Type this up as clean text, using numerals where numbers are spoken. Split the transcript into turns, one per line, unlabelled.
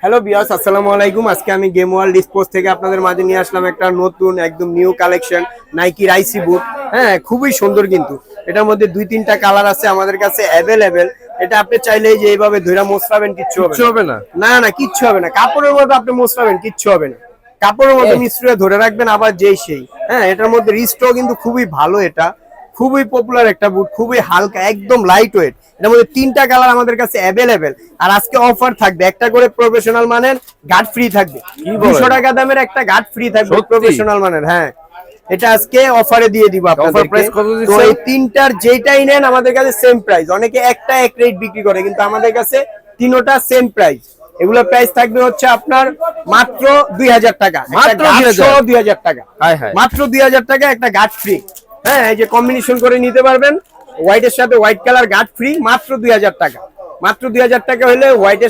Hello বিয়াস, আসসালামু আলাইকুম। আজকে আমি গেম ওয়ার্ল্ড স্পোর্টস থেকে আপনাদের মাঝে নিয়ে আসলাম একটা নতুন একদম নিউ কালেকশন নাইকি রাইসি বুট। হ্যাঁ, খুবই সুন্দর, কিন্তু এটার মধ্যে 2-3টা কালার আছে আমাদের কাছে অ্যাভেলেবেল। এটা আপনি চাইলেই যে এইভাবে ধইরা মোছরাবেন, কিচ্ছু হবে না। না না, কিচ্ছু হবে না। কাপড়ের মতো আপনি মোছরাবেন, কিচ্ছু হবে না। কাপড়ের মতো মিশ্রে ধরে রাখবেন, আবার যেই সেই। হ্যাঁ, এটার মধ্যে রিস্টও কিন্তু খুবই ভালো। এটা খুবই পপুলার একটা বুট, খুবই হালকা, একদম লাইট ওয়েট। এর মধ্যে 3টা কালার আমাদের কাছে অ্যাভেলেবেল। আর আজকে অফার থাকবে, একটা করে প্রফেশনাল মানের গার্ড ফ্রি থাকবে। 200 টাকা দামের একটা গার্ড ফ্রি থাকবে প্রফেশনাল মানের। হ্যাঁ, এটা আজকে অফারে দিয়ে দিব আপনাদেরকে। তো এই 3টার যেটাই নেন আমাদের কাছে সেম প্রাইস। অনেকে একটা এক রেট বিক্রি করে, কিন্তু আমাদের কাছে 3টা সেম প্রাইস। এগুলো প্রাইস থাকবে হচ্ছে আপনার মাত্র 2000 টাকা, মাত্র 2000 টাকা, মাত্র 2000 টাকা একটা গার্ড ফ্রি। হ্যাঁ, এই যে কম্বিনেশন করে নিতে পারবেন, হোয়াইটের সাথে হোয়াইট কালার গার্ড ফ্রি, মাত্র 2000 টাকা। মাত্র 2000 টাকা হলে হোয়াইটের